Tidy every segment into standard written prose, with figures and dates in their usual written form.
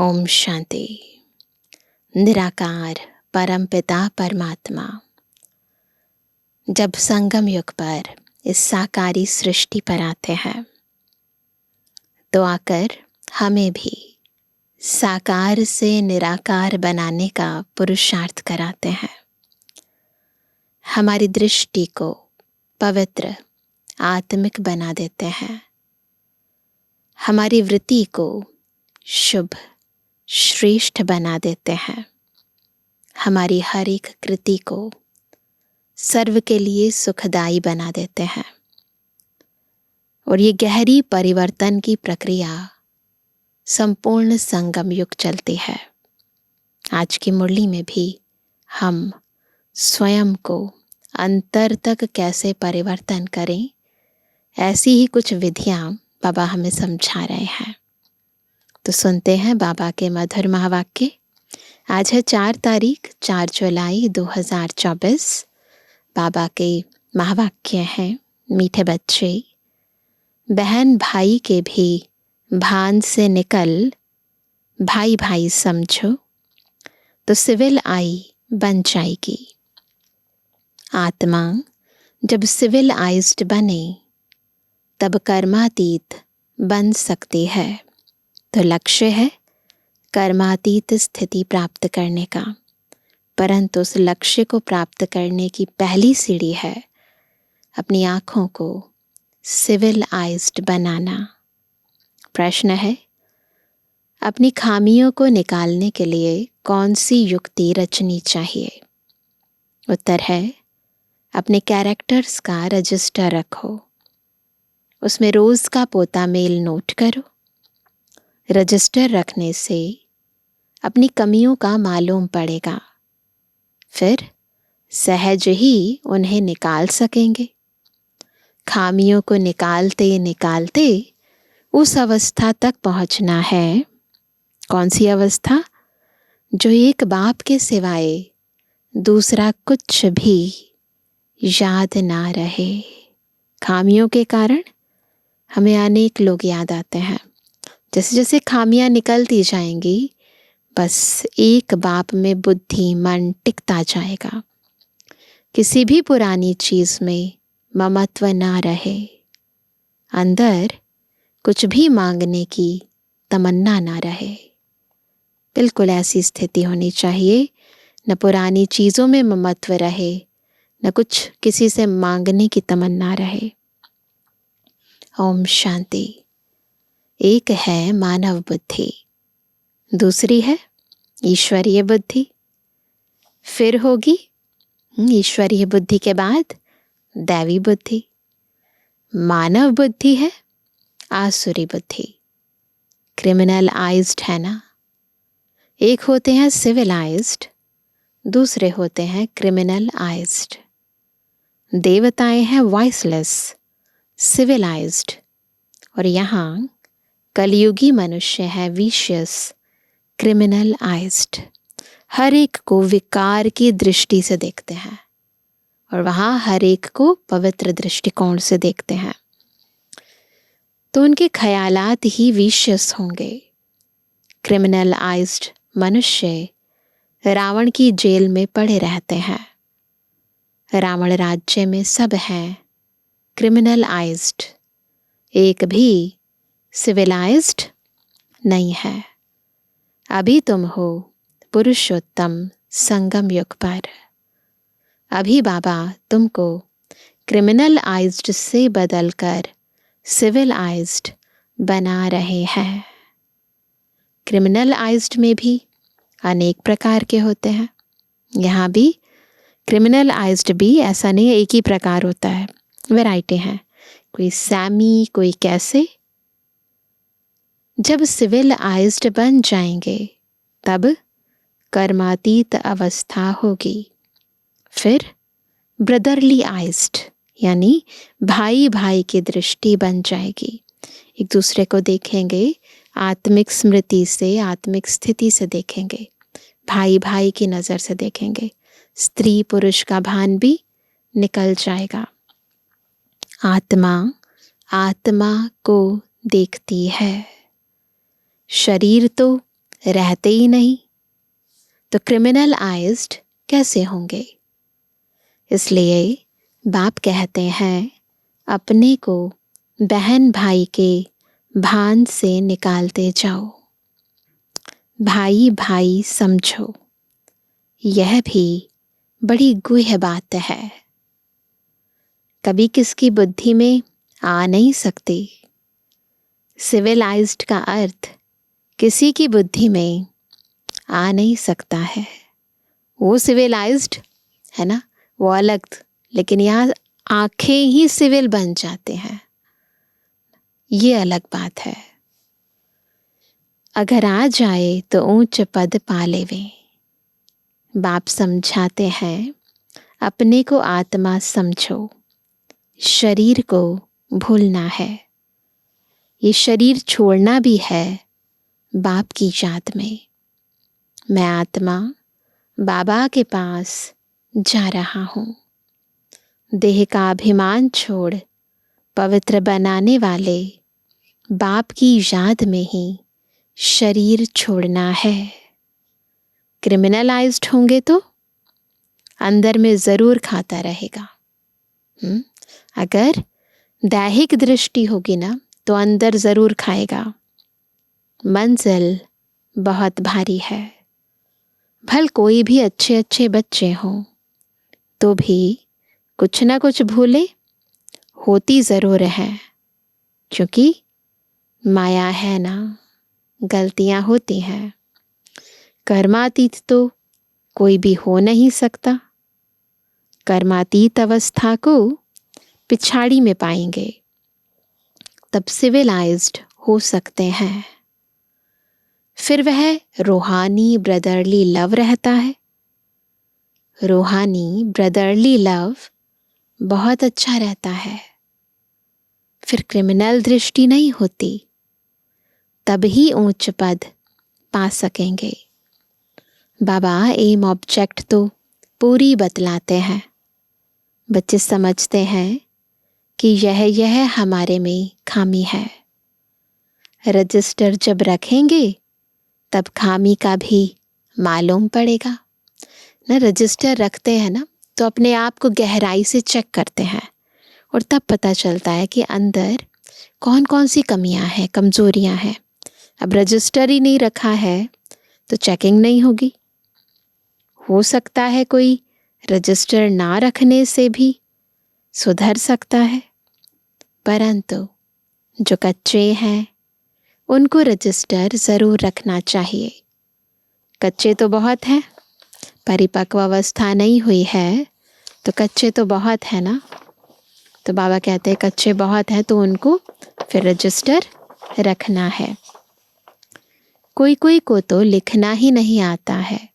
ओम शांति। निराकार परमपिता परमात्मा जब संगम युग पर इस साकारी सृष्टि पर आते हैं तो आकर हमें भी साकार से निराकार बनाने का पुरुषार्थ कराते हैं। हमारी दृष्टि को पवित्र आत्मिक बना देते हैं। हमारी वृत्ति को शुभ श्रेष्ठ बना देते हैं। हमारी हर एक कृति को सर्व के लिए सुखदायी बना देते हैं। और ये गहरी परिवर्तन की प्रक्रिया संपूर्ण संगम युग चलती है। आज की मुरली में भी हम स्वयं को अंतर तक कैसे परिवर्तन करें, ऐसी ही कुछ विधियां बाबा हमें समझा रहे हैं। तो सुनते हैं बाबा के मधुर महावाक्य। आज है 4 जुलाई 2024। बाबा के महावाक्य हैं, मीठे बच्चे, बहन भाई के भी भान से निकल भाई भाई समझो तो सिविल आई बन जाएगी। आत्मा जब सिविलाइज्ड बने तब कर्मातीत बन सकती है। तो लक्ष्य है कर्मातीत स्थिति प्राप्त करने का, परंतु उस लक्ष्य को प्राप्त करने की पहली सीढ़ी है अपनी आँखों को सिविलाइज्ड बनाना। प्रश्न है, अपनी खामियों को निकालने के लिए कौन सी युक्ति रचनी चाहिए? उत्तर है, अपने कैरेक्टर्स का रजिस्टर रखो, उसमें रोज का पोता मेल नोट करो। रजिस्टर रखने से अपनी कमियों का मालूम पड़ेगा, फिर सहज ही उन्हें निकाल सकेंगे। खामियों को निकालते निकालते उस अवस्था तक पहुंचना है। कौन सी अवस्था? जो एक बाप के सिवाय दूसरा कुछ भी याद ना रहे। खामियों के कारण हमें अनेक लोग याद आते हैं। जैसे जैसे खामियां निकलती जाएंगी, बस एक बाप में बुद्धि मन टिकता जाएगा। किसी भी पुरानी चीज में ममत्व ना रहे, अंदर कुछ भी मांगने की तमन्ना ना रहे। बिल्कुल ऐसी स्थिति होनी चाहिए, न पुरानी चीजों में ममत्व रहे, न कुछ किसी से मांगने की तमन्ना रहे। ओम शांति। एक है मानव बुद्धि, दूसरी है ईश्वरीय बुद्धि। फिर होगी ईश्वरीय बुद्धि के बाद दैवी बुद्धि। मानव बुद्धि है आसुरी बुद्धि, क्रिमिनल आइज्ड है ना। एक होते हैं सिविलाइज्ड, दूसरे होते हैं क्रिमिनल आइज्ड। देवताएं हैं वॉइसलेस, सिविलाइज्ड, और यहाँ कलयुगी मनुष्य है विशियस, क्रिमिनल आइज्ड। हर एक को विकार की दृष्टि से देखते हैं और वहाँ हर एक को पवित्र दृष्टिकोण से देखते हैं, तो उनके ख्यालात ही विशियस होंगे। क्रिमिनल आइज्ड मनुष्य रावण की जेल में पड़े रहते हैं। रावण राज्य में सब हैं क्रिमिनल आइज्ड, एक भी सिविलाइज्ड नहीं है। अभी तुम हो पुरुषोत्तम संगम युग पर। अभी बाबा तुमको क्रिमिनल आइज्ड से बदलकर सिविलाइज्ड बना रहे हैं। क्रिमिनल आइज्ड में भी अनेक प्रकार के होते हैं। यहाँ भी क्रिमिनल आइज्ड भी ऐसा नहीं एक ही प्रकार होता है, वैरायटी हैं। कोई सैमी, कोई कैसे। जब सिविलाइज्ड बन जाएंगे तब कर्मातीत अवस्था होगी। फिर ब्रदरली आइज्ड यानी भाई भाई की दृष्टि बन जाएगी। एक दूसरे को देखेंगे, आत्मिक स्मृति से, आत्मिक स्थिति से देखेंगे, भाई भाई की नज़र से देखेंगे। स्त्री पुरुष का भान भी निकल जाएगा। आत्मा आत्मा को देखती है। शरीर तो रहते ही नहीं तो क्रिमिनलाइज्ड कैसे होंगे। इसलिए बाप कहते हैं अपने को बहन भाई के भान से निकालते जाओ। भाई भाई समझो, यह भी बड़ी गूढ़ बात है, कभी किसकी बुद्धि में आ नहीं सकती। सिविलाइज्ड का अर्थ किसी की बुद्धि में आ नहीं सकता है। वो सिविलाइज्ड है ना, वो अलग, लेकिन यहाँ आंखें ही सिविल बन जाते हैं, ये अलग बात है। अगर आ जाए तो ऊंच पद पा लेवे। बाप समझाते हैं अपने को आत्मा समझो, शरीर को भूलना है। ये शरीर छोड़ना भी है बाप की याद में। मैं आत्मा बाबा के पास जा रहा हूँ। देह का अभिमान छोड़ पवित्र बनाने वाले बाप की याद में ही शरीर छोड़ना है। क्रिमिनलाइज्ड होंगे तो अंदर में जरूर खाता रहेगा। अगर दैहिक दृष्टि होगी ना तो अंदर जरूर खाएगा। मंजिल बहुत भारी है। भल कोई भी अच्छे अच्छे बच्चे हों तो भी कुछ ना कुछ भूले होती जरूर है, क्योंकि माया है ना, गलतियां होती हैं। कर्मातीत तो कोई भी हो नहीं सकता। कर्मातीत अवस्था को पिछाड़ी में पाएंगे तब सिविलाइज्ड हो सकते हैं। फिर वह रूहानी ब्रदरली लव रहता है। रूहानी ब्रदरली लव बहुत अच्छा रहता है। फिर क्रिमिनल दृष्टि नहीं होती, तभी उच्च पद पा सकेंगे। बाबा एम ऑब्जेक्ट तो पूरी बतलाते हैं। बच्चे समझते हैं कि यह हमारे में खामी है। रजिस्टर जब रखेंगे तब खामी का भी मालूम पड़ेगा ना। रजिस्टर रखते हैं ना तो अपने आप को गहराई से चेक करते हैं और तब पता चलता है कि अंदर कौन कौन सी कमियां हैं, कमजोरियां हैं। अब रजिस्टर ही नहीं रखा है तो चेकिंग नहीं होगी। हो सकता है कोई रजिस्टर ना रखने से भी सुधर सकता है, परंतु जो कच्चे हैं उनको रजिस्टर ज़रूर रखना चाहिए। कच्चे तो बहुत हैं, परिपक्व अवस्था नहीं हुई है तो कच्चे तो बहुत है ना। तो बाबा कहते हैं कच्चे बहुत हैं तो उनको फिर रजिस्टर रखना है। कोई कोई को तो लिखना ही नहीं आता है।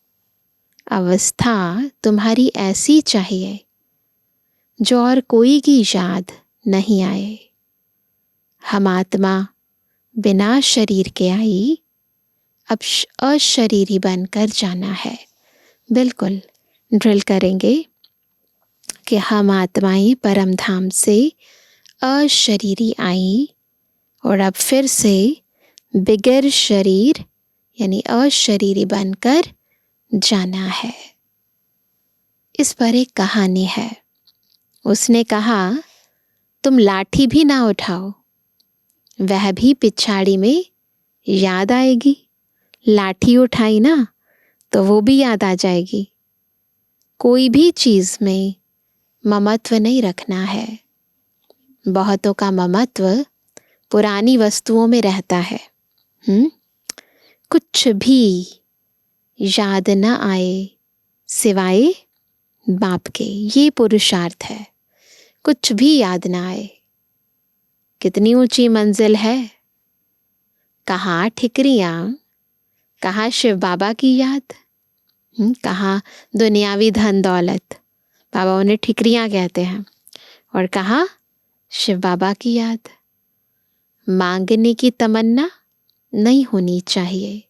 अवस्था तुम्हारी ऐसी चाहिए जो और कोई की याद नहीं आए। हम आत्मा बिना शरीर के आई, अब अशरीरी बनकर जाना है। बिल्कुल ड्रिल करेंगे कि हम आत्माएं परम धाम से अशरीरी आई और अब फिर से बिगर शरीर यानी अशरीरी बनकर जाना है। इस पर एक कहानी है। उसने कहा तुम लाठी भी ना उठाओ, वह भी पिछाड़ी में याद आएगी। लाठी उठाई ना तो वो भी याद आ जाएगी। कोई भी चीज में ममत्व नहीं रखना है। बहुतों का ममत्व पुरानी वस्तुओं में रहता है। कुछ भी याद न आए सिवाय बाप के, ये पुरुषार्थ है। कुछ भी याद ना आए। कितनी ऊंची मंजिल है। कहाँ ठिकरियां, कहाँ शिव बाबा की याद, कहाँ दुनियावी धन दौलत, बाबा उन्हें ठिकरियां कहते हैं, और कहाँ शिव बाबा की याद। मांगने की तमन्ना नहीं होनी चाहिए।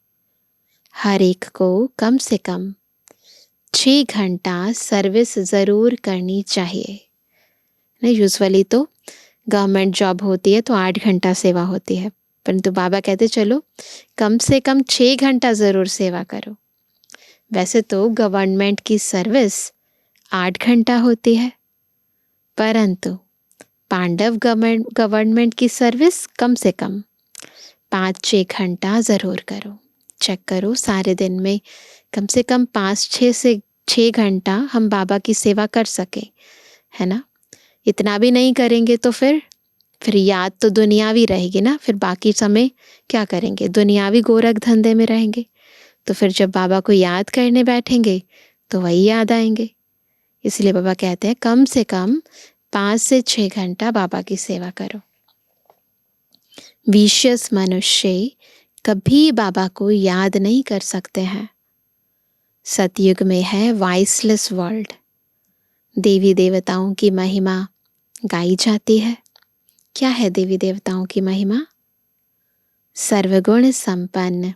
हर एक को कम से कम 6 घंटा सर्विस ज़रूर करनी चाहिए। यूजुअली तो गवर्नमेंट जॉब होती है तो 8 घंटा सेवा होती है, परंतु बाबा कहते चलो कम से कम 6 घंटा ज़रूर सेवा करो। वैसे तो गवर्नमेंट की सर्विस 8 घंटा होती है, परंतु पांडव गवर्नमेंट की सर्विस कम से कम 5-6 घंटा ज़रूर करो। चेक करो सारे दिन में कम से कम 5-6 से 6 घंटा हम बाबा की सेवा कर सके, है ना। इतना भी नहीं करेंगे तो फिर याद तो दुनियावी रहेगी ना, फिर बाकी समय क्या करेंगे, दुनियावी गोरख धंधे में रहेंगे। तो फिर जब बाबा को याद करने बैठेंगे तो वही याद आएंगे। इसलिए बाबा कहते हैं कम से कम 5 से 6 घंटा बाबा की सेवा करो। विशियस मनुष्य कभी बाबा को याद नहीं कर सकते हैं। सतयुग में है वॉइसलेस वर्ल्ड। देवी देवताओं की महिमा गाई जाती है। क्या है देवी देवताओं की महिमा? सर्वगुण संपन्न,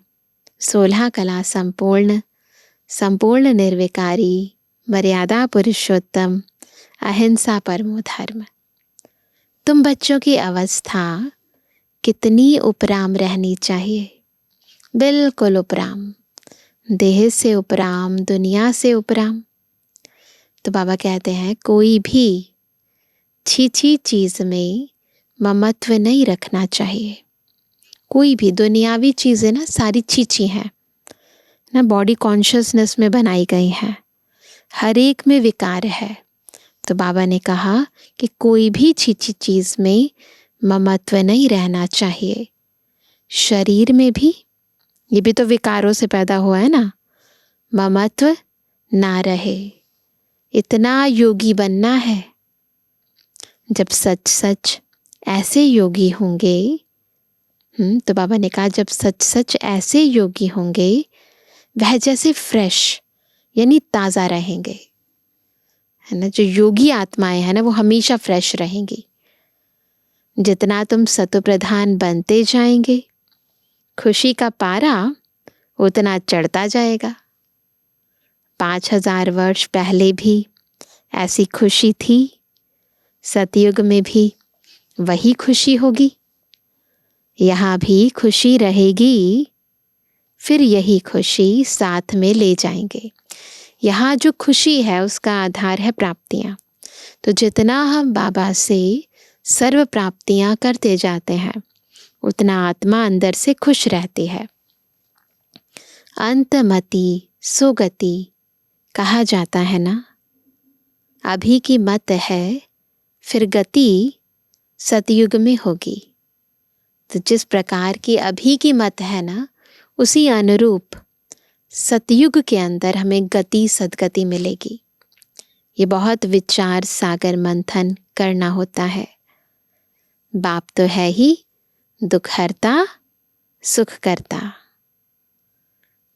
16 कला संपूर्ण, संपूर्ण निर्विकारी, मर्यादा पुरुषोत्तम, अहिंसा परमो धर्म। तुम बच्चों की अवस्था कितनी उपराम रहनी चाहिए, बिल्कुल उपराम, देह से उपराम, दुनिया से उपराम। तो बाबा कहते हैं कोई भी छीछी चीज में ममत्व नहीं रखना चाहिए। कोई भी दुनियावी चीजें ना सारी छीछी हैं ना, बॉडी कॉन्शियसनेस में बनाई गई हैं, हर एक में विकार है। तो बाबा ने कहा कि कोई भी छीछी चीज में ममत्व नहीं रहना चाहिए। शरीर में भी, ये भी तो विकारों से पैदा हुआ है ना, ममत्व ना रहे। इतना योगी बनना है। जब सच सच ऐसे योगी होंगे, तो बाबा ने कहा जब सच सच ऐसे योगी होंगे, वह जैसे फ्रेश यानी ताज़ा रहेंगे, है ना। जो योगी आत्माएं हैं ना वो हमेशा फ्रेश रहेंगी। जितना तुम सतो प्रधान बनते जाएंगे, खुशी का पारा उतना चढ़ता जाएगा। 5000 वर्ष पहले भी ऐसी खुशी थी, सतयुग में भी वही खुशी होगी, यहाँ भी खुशी रहेगी। फिर यही खुशी साथ में ले जाएंगे। यहाँ जो खुशी है उसका आधार है प्राप्तियाँ। तो जितना हम बाबा से सर्व प्राप्तियाँ करते जाते हैं, उतना आत्मा अंदर से खुश रहती है। अंतमति सुगति कहा जाता है ना। अभी की मत है, फिर गति सतयुग में होगी। तो जिस प्रकार की अभी की मत है ना, उसी अनुरूप सतयुग के अंदर हमें गति सदगति मिलेगी। ये बहुत विचार सागर मंथन करना होता है। बाप तो है ही दुख हरता सुख करता।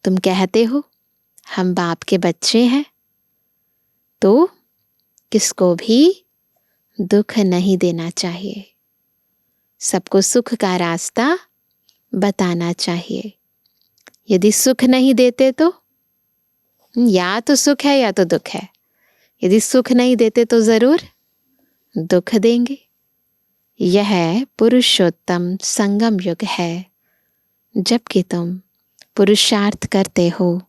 तुम कहते हो हम बाप के बच्चे हैं, तो किसको भी दुख नहीं देना चाहिए। सबको सुख का रास्ता बताना चाहिए। यदि सुख नहीं देते तो या तो सुख है या तो दुख है। यदि सुख नहीं देते तो जरूर दुख देंगे। यह पुरुषोत्तम संगम युग है, जबकि तुम पुरुषार्थ करते हो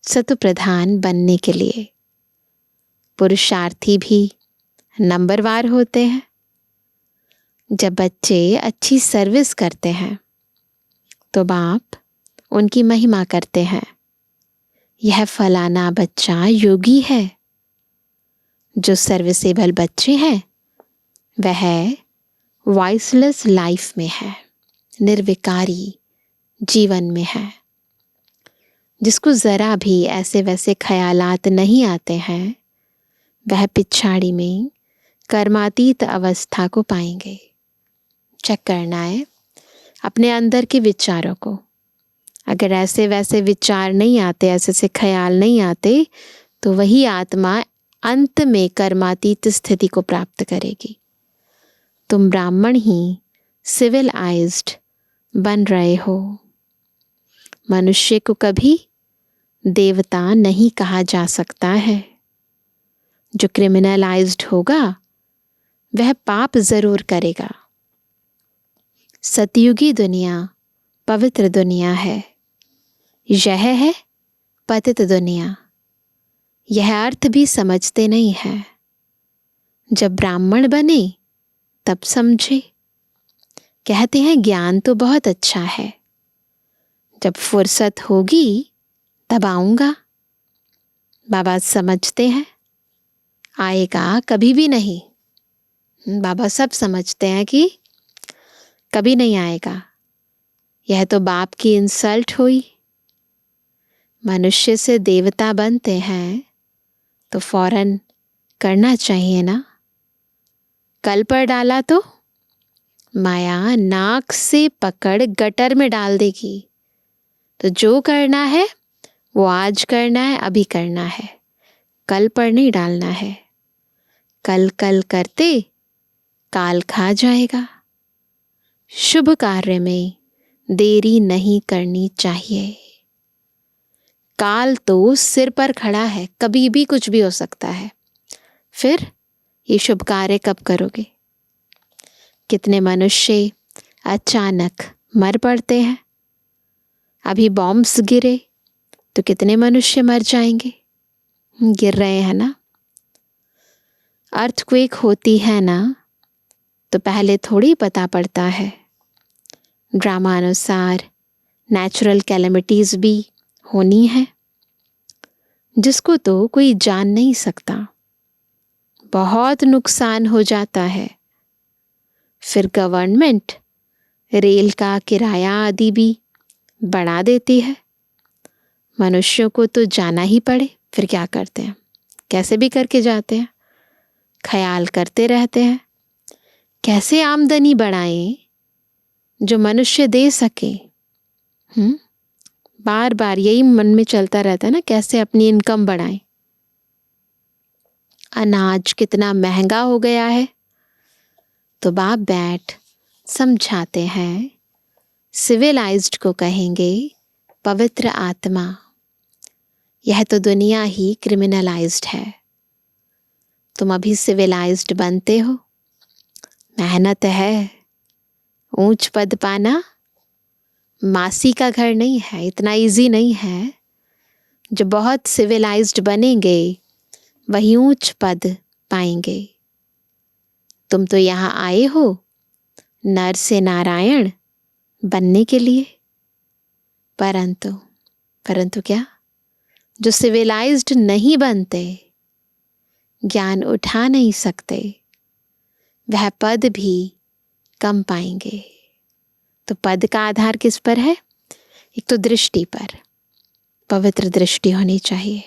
सत प्रधान बनने के लिए। पुरुषार्थी भी नंबरवार होते हैं। जब बच्चे अच्छी सर्विस करते हैं तो बाप उनकी महिमा करते हैं। यह फलाना बच्चा योगी है। जो सर्विसेबल बच्चे हैं वह वॉइसलेस लाइफ में है, निर्विकारी जीवन में है। जिसको जरा भी ऐसे वैसे ख्यालात नहीं आते हैं, वह पिछाड़ी में कर्मातीत अवस्था को पाएंगे। चेक करना है अपने अंदर के विचारों को। अगर ऐसे वैसे विचार नहीं आते, ऐसे से ख्याल नहीं आते, तो वही आत्मा अंत में कर्मातीत स्थिति को प्राप्त करेगी। तुम ब्राह्मण ही सिविलाइज्ड बन रहे हो। मनुष्य को कभी देवता नहीं कहा जा सकता है। जो क्रिमिनलाइज्ड होगा वह पाप जरूर करेगा। सतयुगी दुनिया पवित्र दुनिया है, यह है पतित दुनिया। यह अर्थ भी समझते नहीं है। जब ब्राह्मण बने तब समझे। कहते हैं ज्ञान तो बहुत अच्छा है, जब फुर्सत होगी तब आऊंगा। बाबा समझते हैं आएगा कभी भी नहीं। बाबा सब समझते हैं कि कभी नहीं आएगा। यह तो बाप की इंसल्ट हुई। मनुष्य से देवता बनते हैं तो फौरन करना चाहिए ना। कल पर डाला तो माया नाक से पकड़ गटर में डाल देगी। तो जो करना है वो आज करना है, अभी करना है, कल पर नहीं डालना है। कल कल करते काल खा जाएगा। शुभ कार्य में देरी नहीं करनी चाहिए। काल तो सिर पर खड़ा है, कभी भी कुछ भी हो सकता है। फिर ये शुभ कार्य कब करोगे? कितने मनुष्य अचानक मर पड़ते हैं। अभी बॉम्ब्स गिरे तो कितने मनुष्य मर जाएंगे। गिर रहे हैं ना। अर्थक्वेक होती है ना तो पहले थोड़ी पता पड़ता है। ड्रामा अनुसार नेचुरल कैलेमिटीज भी होनी है, जिसको तो कोई जान नहीं सकता। बहुत नुकसान हो जाता है। फिर गवर्नमेंट रेल का किराया आदि भी बढ़ा देती है। मनुष्यों को तो जाना ही पड़े, फिर क्या करते हैं? कैसे भी करके जाते हैं। ख्याल करते रहते हैं कैसे आमदनी बढ़ाएं जो मनुष्य दे सके। बार बार यही मन में चलता रहता है ना, कैसे अपनी इनकम बढ़ाएं। अनाज कितना महंगा हो गया है तो बाप बैठ समझाते हैं। सिविलाइज्ड को कहेंगे पवित्र आत्मा। यह तो दुनिया ही क्रिमिनलाइज्ड है। तुम अभी सिविलाइज्ड बनते हो। मेहनत है। ऊंच पद पाना मासी का घर नहीं है, इतना इजी नहीं है। जो बहुत सिविलाइज्ड बनेंगे वही ऊंच पद पाएंगे। तुम तो यहाँ आए हो नर से नारायण बनने के लिए। परंतु क्या? जो सिविलाइज्ड नहीं बनते, ज्ञान उठा नहीं सकते, वह पद भी कम पाएंगे। तो पद का आधार किस पर है? एक तो दृष्टि पर, पवित्र दृष्टि होनी चाहिए।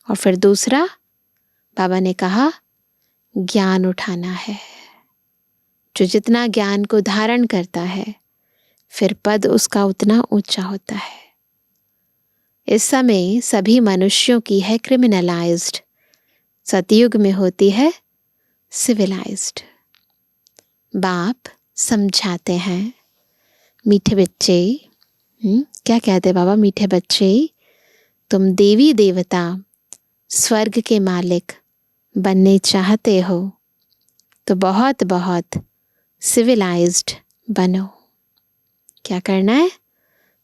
और फिर दूसरा, बाबा ने कहा ज्ञान उठाना है। जो जितना ज्ञान को धारण करता है फिर पद उसका उतना ऊंचा होता है। इस समय सभी मनुष्यों की है क्रिमिनलाइज्ड, सतयुग में होती है सिविलाइज्ड। बाप समझाते हैं मीठे बच्चे। क्या कहते बाबा? मीठे बच्चे, तुम देवी देवता स्वर्ग के मालिक बनने चाहते हो तो बहुत बहुत सिविलाइज्ड बनो। क्या करना है?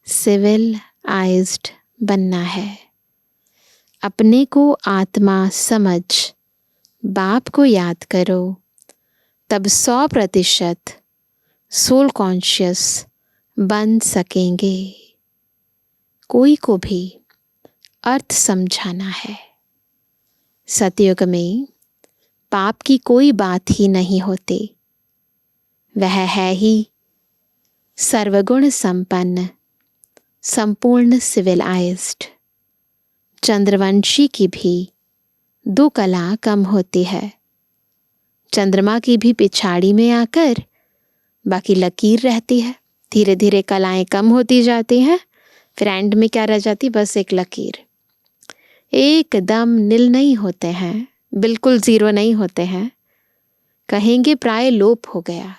सिविलाइज्ड बनना है। अपने को आत्मा समझ बाप को याद करो, तब 100% सोल कॉन्शियस बन सकेंगे। कोई को भी अर्थ समझाना है। सतयुग में पाप की कोई बात ही नहीं होती। वह है ही सर्वगुण संपन्न, संपूर्ण सिविलाइज्ड। चंद्रवंशी की भी 2 कला कम होती है। चंद्रमा की भी पिछाड़ी में आकर बाकी लकीर रहती है। धीरे धीरे कलाएं कम होती जाती हैं, फिर एंड में क्या रह जाती? बस एक लकीर। एकदम नील नहीं होते हैं, बिल्कुल जीरो नहीं होते हैं। कहेंगे प्राय लोप हो गया।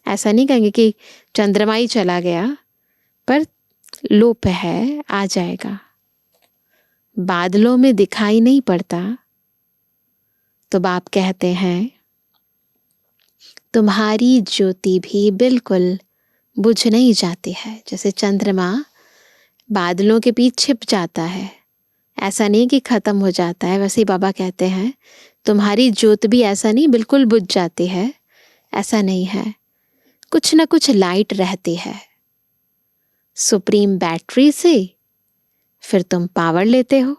ऐसा नहीं कहेंगे कि चंद्रमा ही चला गया, पर लोप है, आ जाएगा। बादलों में दिखाई नहीं पड़ता तो बाप कहते हैं तुम्हारी ज्योति भी बिल्कुल बुझ नहीं जाती है। जैसे चंद्रमा बादलों के बीच छिप जाता है, ऐसा नहीं कि खत्म हो जाता है। वैसे ही बाबा कहते हैं तुम्हारी ज्योत भी ऐसा नहीं बिल्कुल बुझ जाती है, ऐसा नहीं है, कुछ ना कुछ लाइट रहती है। सुप्रीम बैटरी से फिर तुम पावर लेते हो,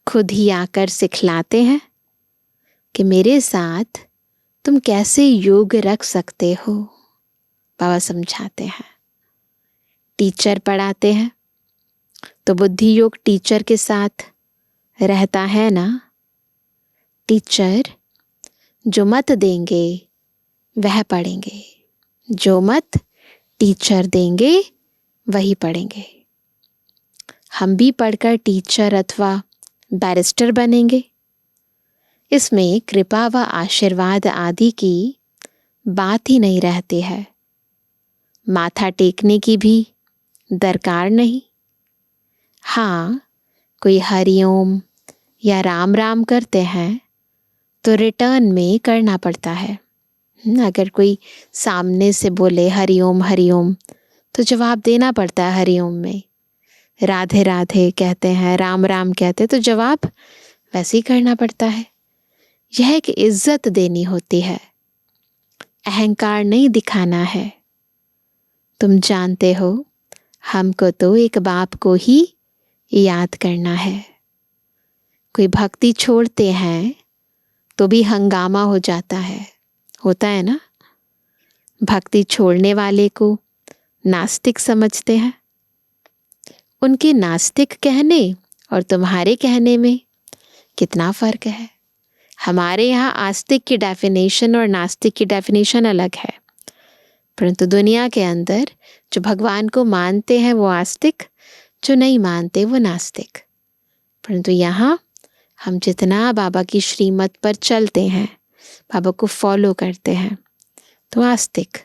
खुद ही आकर सिखलाते हैं कि मेरे साथ तुम कैसे योग रख सकते हो। बाबा समझाते हैं। टीचर पढ़ाते हैं तो बुद्धि योग टीचर के साथ रहता है ना। टीचर जो मत देंगे वह पढ़ेंगे, जो मत टीचर देंगे वही पढ़ेंगे। हम भी पढ़कर टीचर अथवा बैरिस्टर बनेंगे। इसमें कृपा व आशीर्वाद आदि की बात ही नहीं रहती है। माथा टेकने की भी दरकार नहीं। हाँ, कोई हरिओम या राम राम करते हैं तो रिटर्न में करना पड़ता है। अगर कोई सामने से बोले हरिओम हरिओम तो जवाब देना पड़ता है हरिओम में। राधे राधे कहते हैं, राम राम कहते हैं तो जवाब वैसे ही करना पड़ता है। यह एक इज्जत देनी होती है, अहंकार नहीं दिखाना है। तुम जानते हो हमको तो एक बाप को ही याद करना है। कोई भक्ति छोड़ते हैं तो भी हंगामा हो जाता है, होता है ना। भक्ति छोड़ने वाले को नास्तिक समझते हैं। उनके नास्तिक कहने और तुम्हारे कहने में कितना फर्क है। हमारे यहाँ आस्तिक की डेफिनेशन और नास्तिक की डेफिनेशन अलग है, परंतु दुनिया के अंदर जो भगवान को मानते हैं वो आस्तिक, जो नहीं मानते वो नास्तिक। परंतु यहाँ हम जितना बाबा की श्रीमत पर चलते हैं, बाबा को फॉलो करते हैं, तो आस्तिक।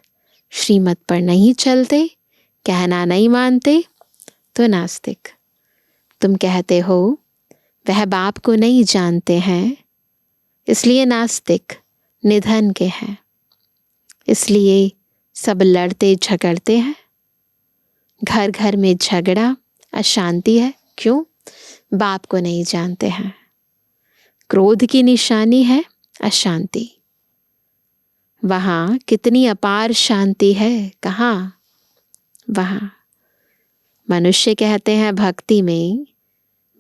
श्रीमत पर नहीं चलते, कहना नहीं मानते तो नास्तिक। तुम कहते हो वह बाप को नहीं जानते हैं, इसलिए नास्तिक निधन के हैं। इसलिए सब लड़ते झगड़ते हैं। घर घर में झगड़ा अशांति है। क्यों? बाप को नहीं जानते हैं। क्रोध की निशानी है अशांति। वहाँ कितनी अपार शांति है, कहाँ? वहाँ मनुष्य कहते हैं भक्ति में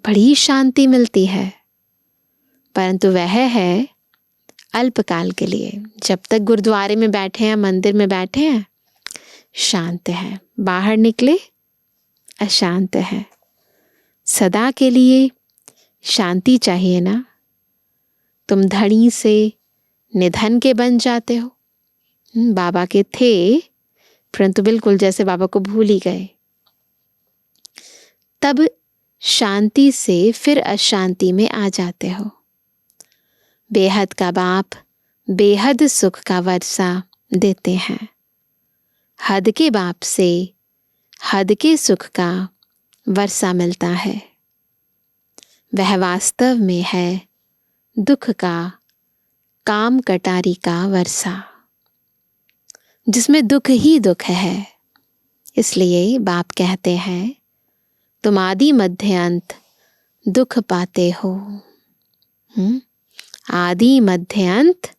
बड़ी शांति मिलती है, परंतु वह है अल्पकाल के लिए। जब तक गुरुद्वारे में बैठे हैं, मंदिर में बैठे हैं, शांत है, बाहर निकले अशांत है। सदा के लिए शांति चाहिए ना। तुम धनी से निधन के बन जाते हो। बाबा के थे परंतु बिल्कुल जैसे बाबा को भूल ही गए। तब शांति से फिर अशांति में आ जाते हो। बेहद का बाप बेहद सुख का वर्षा देते हैं। हद के बाप से हद के सुख का वर्षा मिलता है। वह वास्तव में है दुख का काम कटारी का वर्षा, जिसमें दुख ही दुख है। इसलिए बाप कहते हैं तुम आदि मध्य अंत दुख पाते हो। आदि मध्य अंत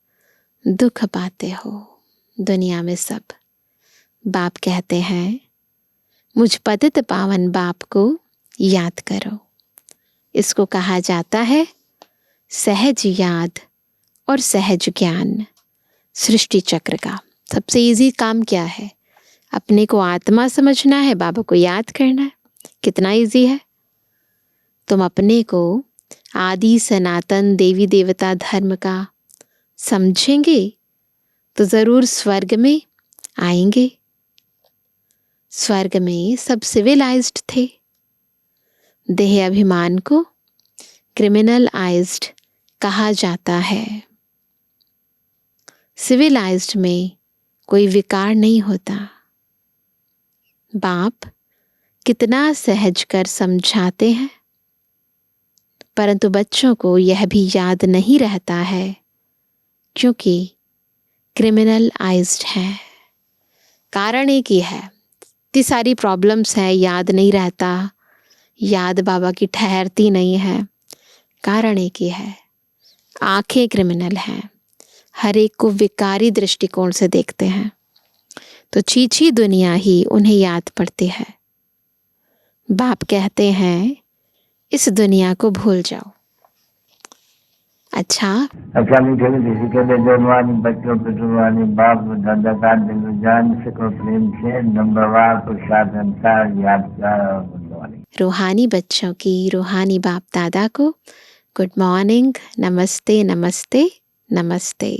दुख पाते हो। दुनिया में सब। बाप कहते हैं मुझ पतित पावन बाप को याद करो। इसको कहा जाता है सहज याद और सहज ज्ञान। सृष्टि चक्र का सबसे इजी काम क्या है? अपने को आत्मा समझना है, बाबा को याद करना है। कितना इजी है। तुम अपने को आदि सनातन देवी देवता धर्म का समझेंगे तो जरूर स्वर्ग में आएंगे। स्वर्ग में सब सिविलाइज्ड थे। देह अभिमान को क्रिमिनलाइज्ड कहा जाता है। सिविलाइज्ड में कोई विकार नहीं होता। बाप कितना सहज कर समझाते हैं, परंतु बच्चों को यह भी याद नहीं रहता है क्योंकि क्रिमिनलाइज्ड है। कारण एक ही है, इतनी सारी प्रॉब्लम्स है, याद नहीं रहता, याद बाबा की ठहरती नहीं है। कारण एक ही है, आंखें क्रिमिनल हैं, हर एक को विकारी दृष्टिकोण से देखते हैं, तो चीची दुनिया ही उन्हें याद पड़ती है। बाप कहते हैं इस दुनिया को भूल जाओ। अच्छा मीठे मीठे के जवानी बच्चों पे जुबानी बाप दादा का दिल जान से को प्रेम से नंबरवार प्रसाद अंसार याद कर। रूहानी बच्चों की रूहानी बाप दादा को गुड मॉर्निंग, नमस्ते नमस्ते नमस्ते।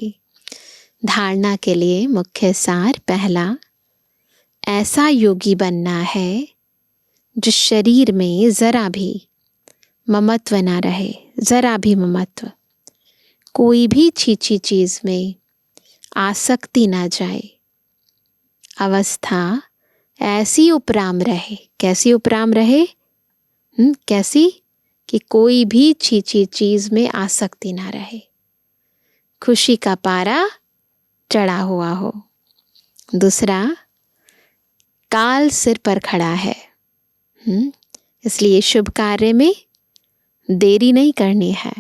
धारणा के लिए मुख्य सार पहला, ऐसा योगी बनना है जो शरीर में जरा भी ममत्व ना रहे, जरा भी ममत्व, कोई भी छीछी चीज में आसक्ति ना जाए, अवस्था ऐसी उपराम रहे। कैसी उपराम रहे? कैसी? कि कोई भी छीछी चीज में आसक्ति ना रहे, खुशी का पारा चढ़ा हुआ हो। दूसरा, काल सिर पर खड़ा है, इसलिए शुभ कार्य में देरी नहीं करनी है,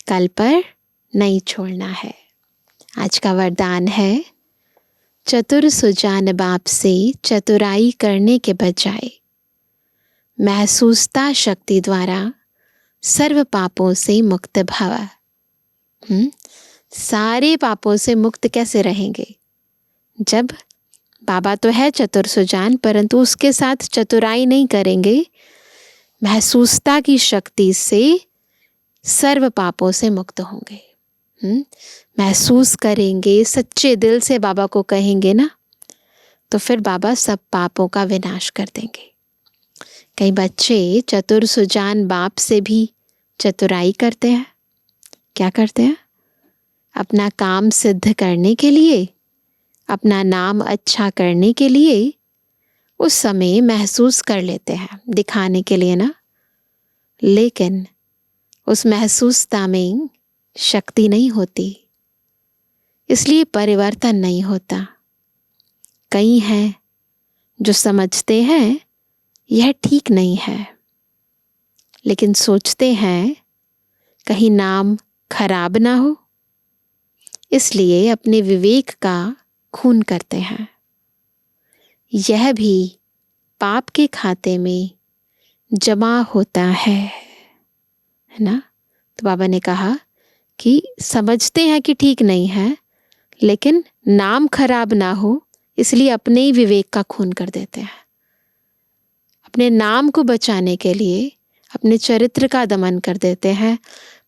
कल पर नहीं छोड़ना है। आज का वरदान है, चतुर सुजान बाप से चतुराई करने के बजाय महसूसता शक्ति द्वारा सर्व पापों से मुक्त भव। सारे पापों से मुक्त कैसे रहेंगे? जब बाबा तो है चतुर सुजान, परंतु उसके साथ चतुराई नहीं करेंगे, महसूसता की शक्ति से सर्व पापों से मुक्त होंगे। महसूस करेंगे, सच्चे दिल से बाबा को कहेंगे ना, तो फिर बाबा सब पापों का विनाश कर देंगे। कई बच्चे चतुर सुजान बाप से भी चतुराई करते हैं। क्या करते हैं? अपना काम सिद्ध करने के लिए, अपना नाम अच्छा करने के लिए उस समय महसूस कर लेते हैं, दिखाने के लिए ना, लेकिन उस महसूसता में शक्ति नहीं होती, इसलिए परिवर्तन नहीं होता। कई हैं जो समझते हैं यह ठीक नहीं है, लेकिन सोचते हैं कहीं नाम खराब ना हो, इसलिए अपने विवेक का खून करते हैं। यह भी पाप के खाते में जमा होता है ना। तो बाबा ने कहा कि समझते हैं कि ठीक नहीं है, लेकिन नाम खराब ना हो इसलिए अपने ही विवेक का खून कर देते हैं। अपने नाम को बचाने के लिए अपने चरित्र का दमन कर देते हैं,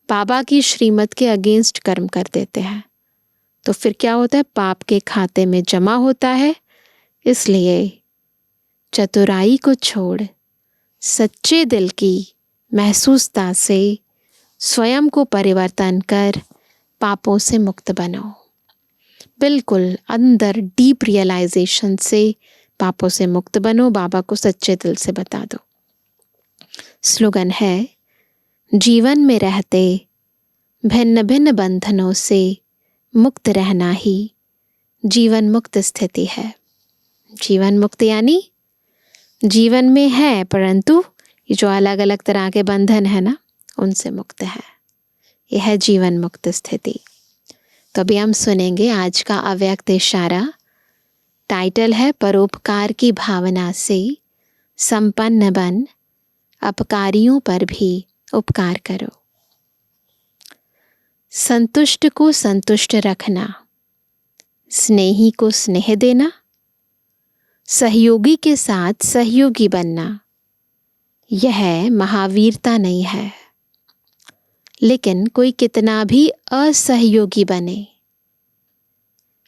बाबा की श्रीमत के अगेंस्ट कर्म कर देते हैं। तो फिर क्या होता है? पाप के खाते में जमा होता है। इसलिए चतुराई को छोड़ सच्चे दिल की महसूसता से स्वयं को परिवर्तन कर पापों से मुक्त बनो। बिल्कुल अंदर डीप रियलाइजेशन से पापों से मुक्त बनो, बाबा को सच्चे दिल से बता दो। स्लोगन है, जीवन में रहते भिन्न भिन्न बंधनों से मुक्त रहना ही जीवन मुक्त स्थिति है। जीवन मुक्त यानी जीवन में है, परंतु ये जो अलग अलग तरह के बंधन है ना, उनसे मुक्त है। यह है जीवन मुक्त स्थिति। तो अभी हम सुनेंगे आज का अव्यक्त इशारा। टाइटल है, परोपकार की भावना से संपन्न बन, अपकारियों पर भी उपकार करो। संतुष्ट को संतुष्ट रखना, स्नेही को स्नेह देना, सहयोगी के साथ सहयोगी बनना, यह महावीरता नहीं है। लेकिन कोई कितना भी असहयोगी बने,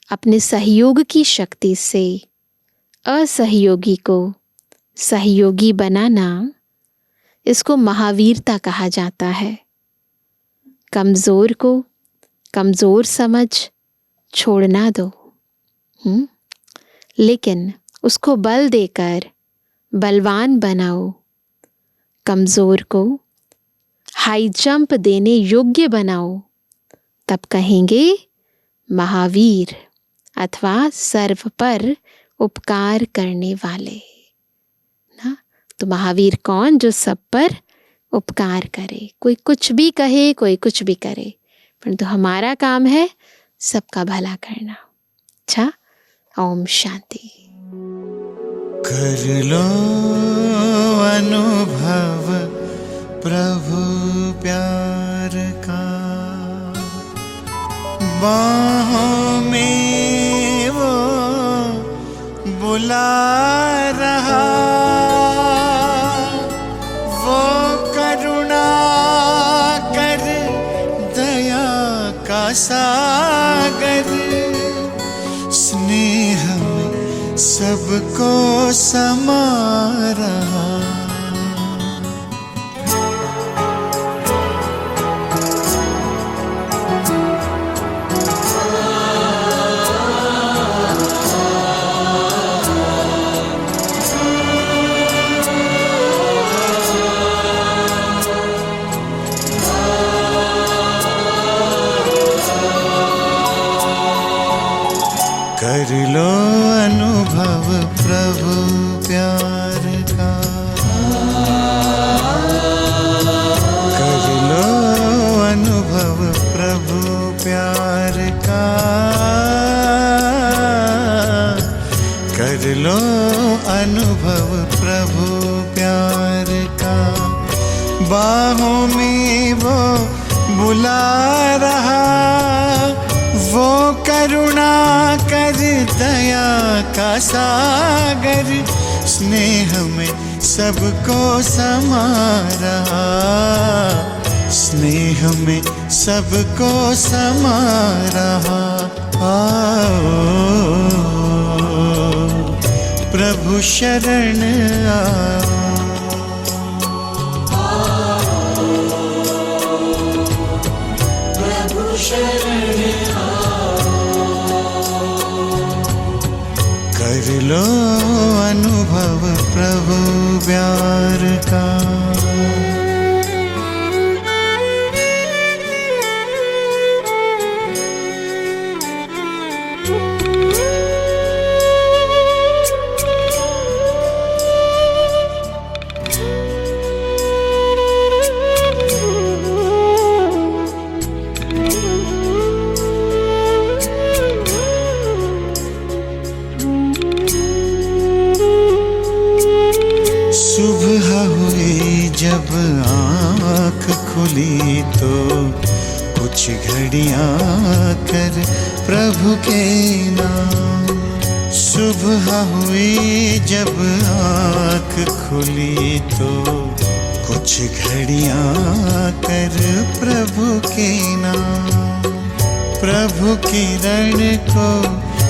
अपने सहयोग की शक्ति से असहयोगी को सहयोगी बनाना, इसको महावीरता कहा जाता है। कमजोर को कमजोर समझ छोड़ना दो, लेकिन उसको बल देकर बलवान बनाओ। कमजोर को हाई जंप देने योग्य बनाओ, तब कहेंगे महावीर, अथवा सर्व पर उपकार करने वाले ना। तो महावीर कौन? जो सब पर उपकार करे। कोई कुछ भी कहे, कोई कुछ भी करे, परंतु हमारा काम है सबका भला करना। अच्छा, ओम शांति। कर लो अनुभव प्रभु प्यार का, बाहों में वो बुला रहा, वो करुणा कर दया का सागर, स्नेह में सबको समा रहा। कर लो अनुभव प्रभु प्यार का, कर लो अनुभव प्रभु प्यार का, कर लो अनुभव प्रभु प्यार का, बाहों में वो बुला रहा, वो करुणा कर दया का सागर, स्नेह में सबको समा रहा, स्नेह में सबको समा रहा। आओ प्रभु शरण आओ, प्रभु शरण कर लो अनुभव प्रभु प्यार का। सुबह हुई जब आँख खुली तो कुछ घड़ियाँ कर प्रभु के नाम, सुबह हुई जब आँख खुली तो कुछ घड़ियाँ कर प्रभु के नाम, प्रभु किरण को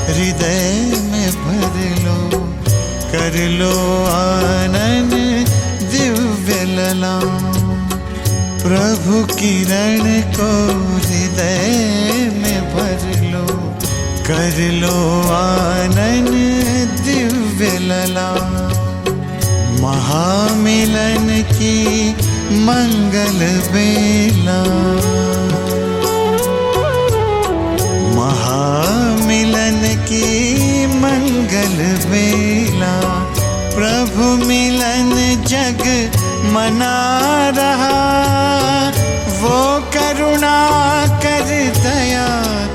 हृदय में भर लो, कर लो आनंद दिव्य ललाम, प्रभु किरण को हृदय में भर लो, कर लो आनंद दिव्य ललाम, महामिलन की मंगल बेला, महामिलन की मंगल बेला, प्रभु मिलन जग मना रहा, वो करुणा कर दया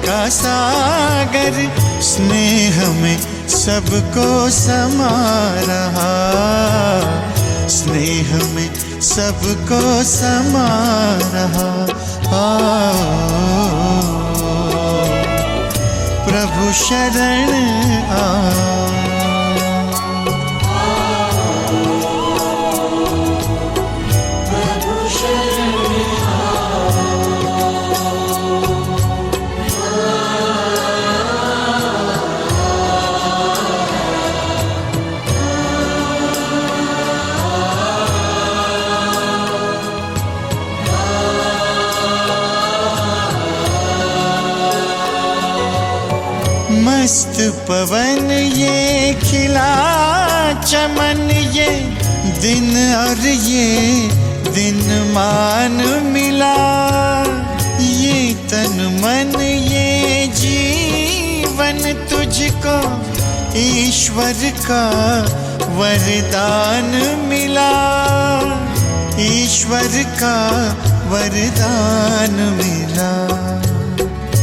का सागर, स्नेह में सबको समा रहा, स्नेह में सबको समा रहा। प्रभु शरण आओ, मस्त पवन ये खिला चमन, ये दिन और ये दिन मान मिला, ये तन मन ये जीवन जीवन तुझको ईश्वर का वरदान मिला, ईश्वर का वरदान मिला।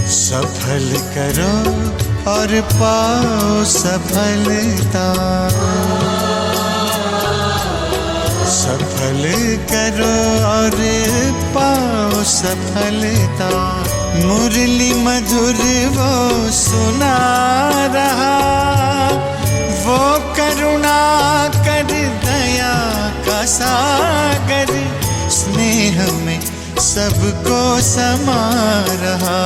सफल करो और पाओ सफलता, सफल करो और पाओ सफलता। मुरली मधुर वो सुना रहा, वो करुणा कर दया का सागर, स्नेह में सबको समा रहा,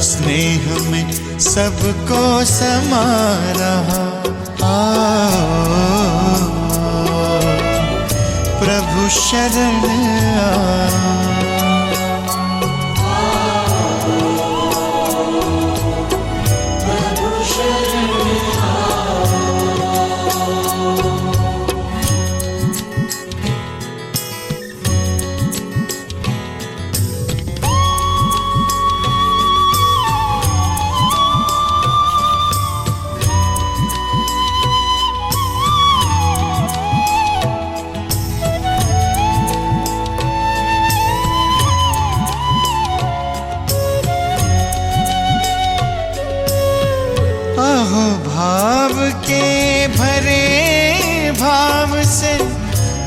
स्नेह में सबको समा रहा। प्रभु शरण भाव के भरे भाव से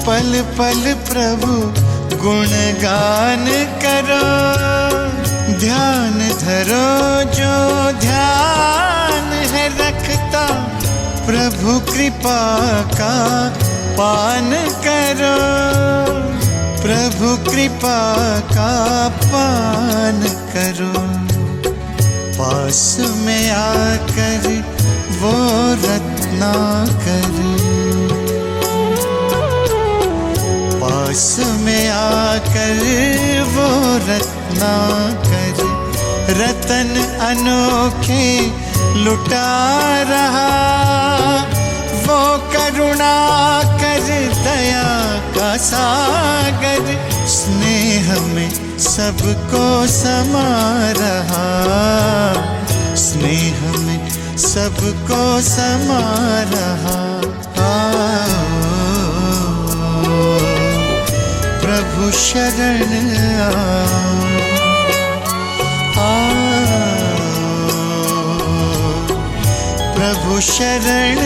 पल पल प्रभु गुणगान करो। ध्यान धरो जो ध्यान है रखता, प्रभु कृपा का पान करो, प्रभु कृपा का पान करो। पास में आकर वो रत्नाकर, पास में आकर वो रत्नाकर, रतन अनोखे लुटा रहा। वो करुणा कर दया का सागर, स्नेह में सबको समा रहा, स्नेह में सबको समा रहा। प्रभु शरण प्रभु शरण